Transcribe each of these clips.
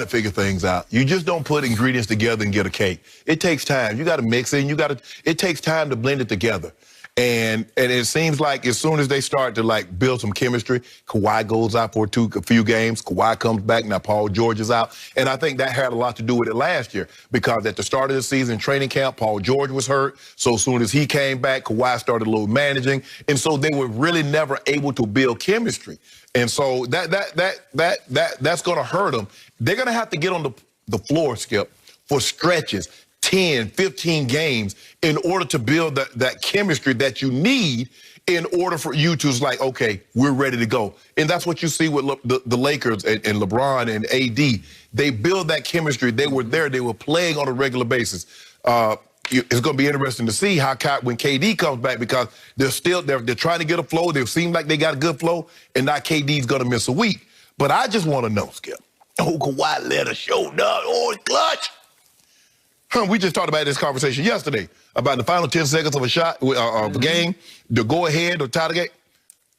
to figure things out. You just don't put ingredients together and get a cake. It takes time. You got to mix it. It takes time to blend it together. And it seems like as soon as they start to like build some chemistry, Kawhi goes out for a few games. Kawhi comes back. Now Paul George is out. And I think that had a lot to do with it last year because at the start of the season, training camp, Paul George was hurt. So as soon as he came back, Kawhi started a little managing. And so they were really never able to build chemistry. And so that's going to hurt them. They're going to have to get on the floor, Skip, for stretches, 10, 15 games in order to build that chemistry that you need in order for you to like, okay, we're ready to go. And that's what you see with the Lakers and LeBron and AD. They build that chemistry. They were there. They were playing on a regular basis. It's going to be interesting to see how when KD comes back because they're trying to get a flow. They seem like they got a good flow, and now KD's going to miss a week. But I just want to know, Skip. Oh, Kawhi Leonard showed up. Oh, it's clutch. We just talked about this conversation yesterday about the final 10 seconds of a shot of a game, the go-ahead or tie the game.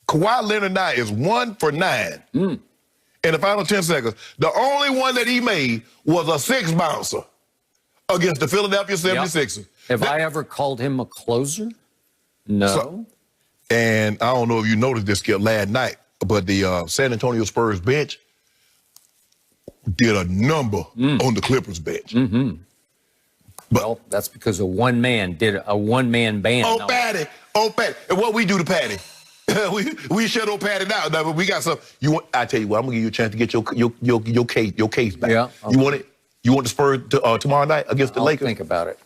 Kawhi Leonard now is 1 for 9 in the final 10 seconds. The only one that he made was a 6 bouncer against the Philadelphia 76ers. Yep. Have I ever called him a closer? No. So, and I don't know if you noticed this, Skip, last night, but the San Antonio Spurs bench did a number on the Clippers bench. Well, that's because a one-man band. Oh, Patty. And what we do to Patty? we shut old Patty down. Now, but we got some. I tell you what, I'm gonna give you a chance to get your case back. Yeah. You want it? You want the Spurs tomorrow night against the Lakers? Think about it.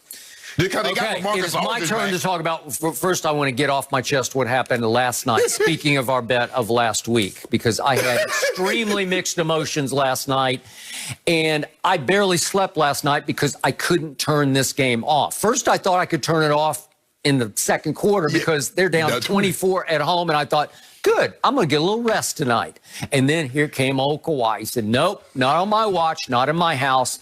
Okay, it's my turn to talk about. First, I want to get off my chest what happened last night. Speaking of our bet of last week, because I had extremely mixed emotions last night, and I barely slept last night because I couldn't turn this game off. First, I thought I could turn it off in the second quarter because they're down 24 at home, and I thought, good, I'm going to get a little rest tonight. And then here came old Kawhi. He said, nope, not on my watch, not in my house.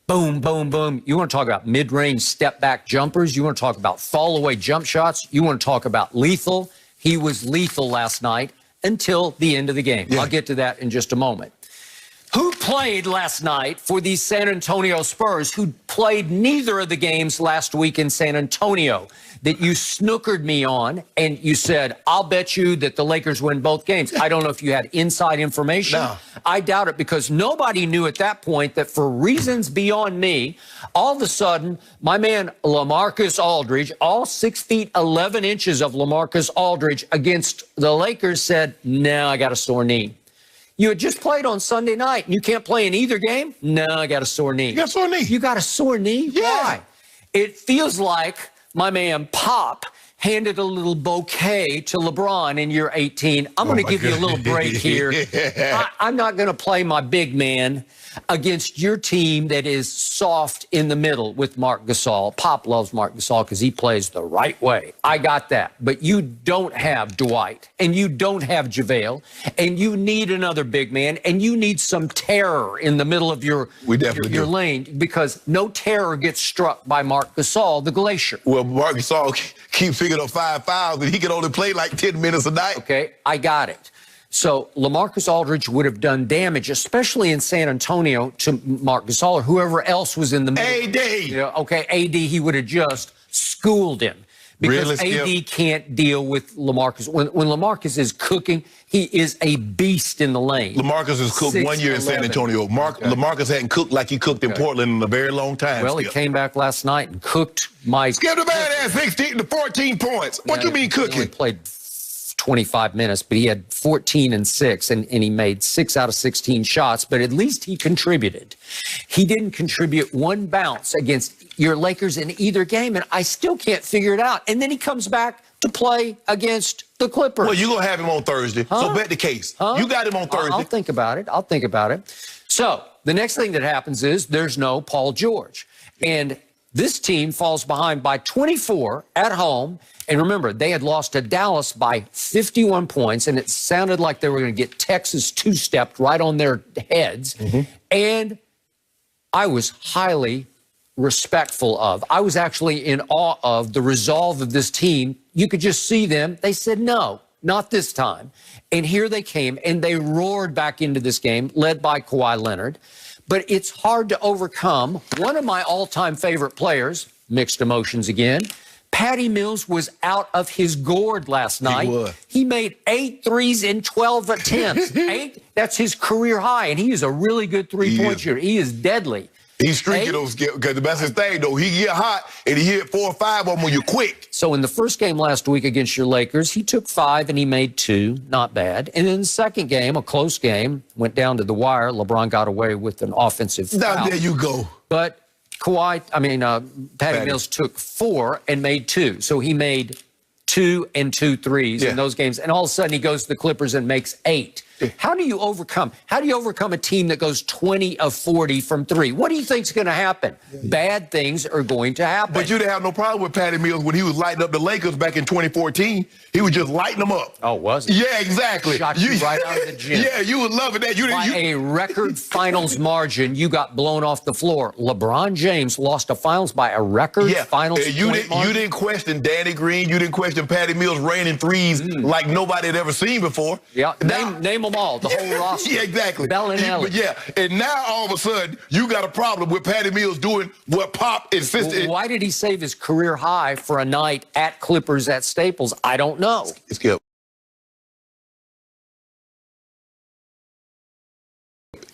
Boom, boom, boom. You want to talk about mid-range step-back jumpers? You want to talk about fall-away jump shots? You want to talk about lethal? He was lethal last night until the end of the game. Yeah. I'll get to that in just a moment. Who played last night for the San Antonio Spurs, who played neither of the games last week in San Antonio, that you snookered me on, and you said, I'll bet you that the Lakers win both games. I don't know if you had inside information. No. I doubt it, because nobody knew at that point that for reasons beyond me, all of a sudden, my man LaMarcus Aldridge, all 6 feet 11 inches of LaMarcus Aldridge against the Lakers, said, no, I got a sore knee. You had just played on Sunday night, and you can't play in either game? No, I got a sore knee. You got a sore knee? You got a sore knee? Yeah. Why? It feels like my man Pop handed a little bouquet to LeBron in year 18. I'm going to give you a little break here. Yeah. I'm not going to play my big man against your team that is soft in the middle with Marc Gasol. Pop loves Marc Gasol because he plays the right way. I got that. But you don't have Dwight, and you don't have JaVale, and you need another big man, and you need some terror in the middle of your lane, because no terror gets struck by Marc Gasol, the Glacier. Well, Marc Gasol keeps picking up 5 fouls, and he can only play like 10 minutes a night. Okay, I got it. So LaMarcus Aldridge would have done damage, especially in San Antonio, to Marc Gasol or whoever else was in the middle. AD. You know, okay, AD, he would have just schooled him. Because AD can't deal with LaMarcus. When LaMarcus is cooking, he is a beast in the lane. LaMarcus has cooked 1 year in San Antonio. LaMarcus hadn't cooked like he cooked in Portland in a very long time. Well, he came back last night and cooked my... Skip the man had 16 to 14 points. What you mean cooking? He only played 25 minutes, but he had 14 and 6, and he made 6 out of 16 shots, but at least he contributed. He didn't contribute one bounce against your Lakers in either game, and I still can't figure it out. And then he comes back to play against the Clippers. Well, you're going to have him on Thursday, so bet the case. You got him on Thursday. I'll think about it. I'll think about it. So the next thing that happens is there's no Paul George, and this team falls behind by 24 at home. And remember, they had lost to Dallas by 51 points, and it sounded like they were going to get Texas two-stepped right on their heads. And I was highly respectful of. I was actually in awe of the resolve of this team. You could just see them. They said, no, not this time. And here they came, and they roared back into this game, led by Kawhi Leonard. but it's hard to overcome. One of my all-time favorite players, mixed emotions again, Patty Mills was out of his gourd last night. He made 8 threes in 12 attempts. 8, that's his career high, and he is a really good three-point shooter. He is deadly. He's streaky those skills, because that's his thing, though. He get hot, and he hit 4 or 5 of them when you're quick. So in the first game last week against your Lakers, he took 5 and he made 2. Not bad. And in the second game, a close game, went down to the wire. LeBron got away with an offensive foul. Now, there you go. But Patty Mills took 4 and made 2. So he made 2 and 2 threes in those games. And all of a sudden he goes to the Clippers and makes 8. How do you overcome a team that goes 20 of 40 from 3? What do you think's going to happen? Bad things are going to happen. But you didn't have no problem with Patty Mills when he was lighting up the Lakers back in 2014. He was just lighting them up. Oh, was he? Yeah, exactly. Shot you right out of the gym. Yeah, you would love it. That By a record finals margin, you got blown off the floor. LeBron James lost a finals by a record finals point margin. You didn't question Danny Green. You didn't question Patty Mills raining threes like nobody had ever seen before. Yeah, name them all, the whole roster. Yeah, exactly. Bellinelli. And now all of a sudden, you got a problem with Patty Mills doing what Pop insisted. Well, why did he save his career high for a night at Clippers at Staples? I don't know. Skip.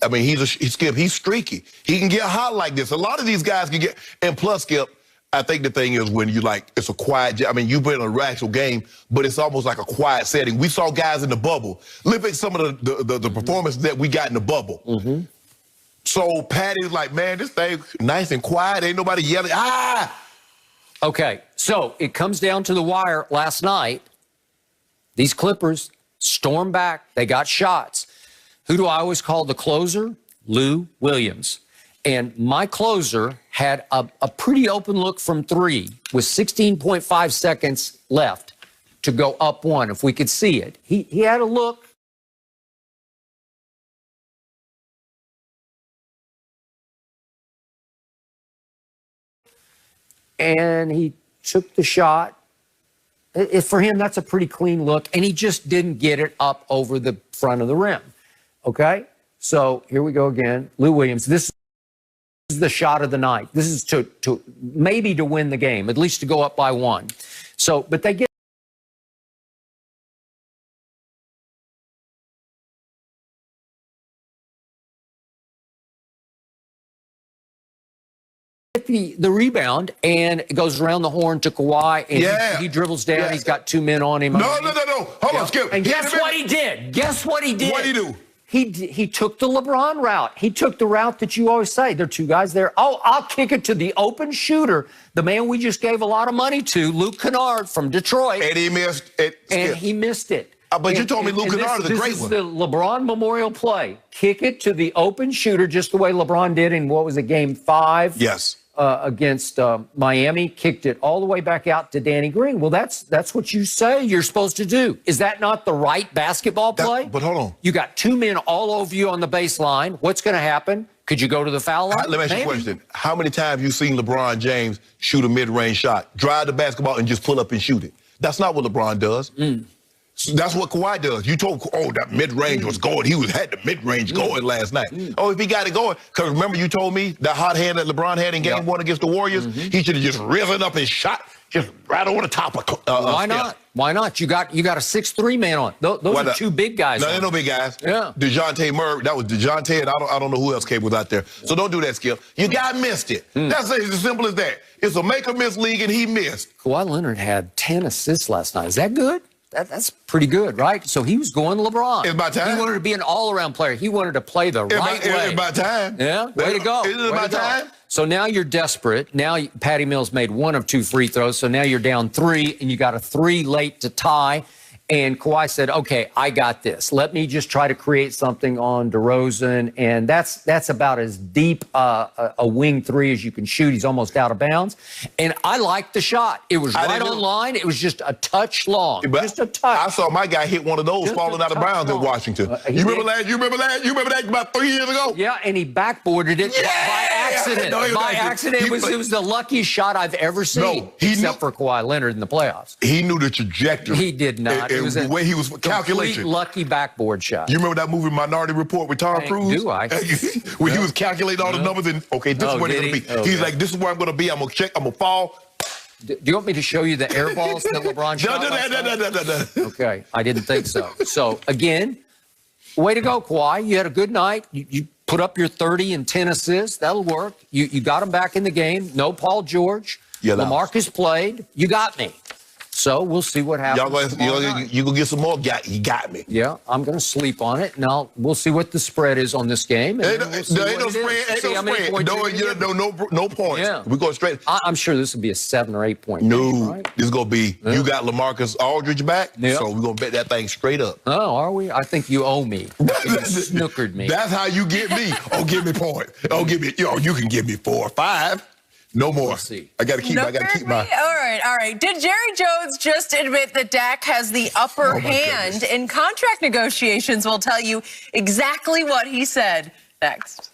I mean, he's streaky. He can get hot like this. A lot of these guys can get, and plus, Skip, I think the thing is when you it's a quiet, I mean, you've been in a actual game, but it's almost like a quiet setting. We saw guys in the bubble. Look at some of the performances that we got in the bubble. So Patty's like, man, this thing nice and quiet. Ain't nobody yelling, ah! Okay, so it comes down to the wire last night. These Clippers stormed back. They got shots. Who do I always call the closer? Lou Williams. And my closer had a pretty open look from 3 with 16.5 seconds left to go up 1, if we could see it. He had a look. And he took the shot. For him, that's a pretty clean look. And he just didn't get it up over the front of the rim. Okay? So here we go again. Lou Williams. This is the shot of the night. This is to maybe to win the game, at least to go up by 1. So, but they get the rebound, and it goes around the horn to Kawhi, and he dribbles down. He's got 2 men on him. No. Hold on, Skip. And guess what he did? Guess what he did? What did he do? He took the LeBron route. He took the route that you always say. There are 2 guys there. Oh, I'll kick it to the open shooter, the man we just gave a lot of money to, Luke Kennard from Detroit. And he missed it. And he missed it. But you told me Luke Kennard is a great one. This is the LeBron memorial play. Kick it to the open shooter, just the way LeBron did in, what was it, Game 5? Yes. Against Miami, kicked it all the way back out to Danny Green. Well, that's what you say you're supposed to do. Is that not the right basketball play? But hold on. You got 2 men all over you on the baseline. What's going to happen? Could you go to the foul line? Let me ask you a question. How many times have you seen LeBron James shoot a mid-range shot, drive the basketball, and just pull up and shoot it? That's not what LeBron does. So that's what Kawhi does. You told, that mid-range was going. He had the mid-range going last night. Oh, if he got it going, because remember you told me that hot hand that LeBron had in Game 1 against the Warriors, he should have just risen up and shot just right over the top of Why not? Why not? You got a 6'3" man on. Those are 2 big guys. No, they're no big guys. Yeah. DeJounte Murray, that was DeJounte, and I don't know who else came was out there. So don't do that, Skip. Your guy missed it. That's as simple as that. It's a make-or-miss league, and he missed. Kawhi Leonard had 10 assists last night. Is that good? That's pretty good, right? So he was going LeBron. It's about time. He wanted to be an all-around player. He wanted to play the right way. It's about time. Yeah, way to go. Is it about time? So now you're desperate. Now Patty Mills made 1 of 2 free throws. So now you're down 3, and you got a 3 late to tie. And Kawhi said, okay, I got this. Let me just try to create something on DeRozan. And that's about as deep a wing 3 as you can shoot. He's almost out of bounds. And I liked the shot. It was right on line. It was just a touch long. Just a touch. I saw my guy hit one of those falling out of bounds in Washington. You remember that about 3 years ago? Yeah, and he backboarded it by accident. accident. By accident. It was the luckiest shot I've ever seen. No, he except for Kawhi Leonard in the playoffs. He knew the trajectory. He did not. It was the way he was calculating. Lucky backboard shot. You remember that movie Minority Report with Tom Cruise? Do I? When he was calculating all the numbers and, okay, this is where they're going to be. Oh, He's like, this is where I'm going to be. I'm going to check. I'm going to fall. Do you want me to show you the air balls that LeBron shot? No. Okay, I didn't think so. So, again, way to go, Kawhi. You had a good night. You put up your 30 and 10 assists. That'll work. You got him back in the game. No Paul George. Yeah, LaMarcus played. You got me. So we'll see what happens. You gonna get some more? You got me. Yeah, I'm gonna sleep on it. Now we'll see what the spread is on this game. Ain't no spread. No points. Yeah. We go straight. I'm sure this will be a 7 or 8 point No, game, right? This is gonna be. Yeah. You got LaMarcus Aldridge back, yeah. So we're gonna bet that thing straight up. Oh, are we? I think you owe me. You snookered me. That's how you get me. Oh, give me points. Oh, give me. You can give me 4 or 5. No more. We'll see. I gotta keep my. All right. Did Jerry Jones just admit that Dak has the upper hand in contract negotiations? We'll tell you exactly what he said next.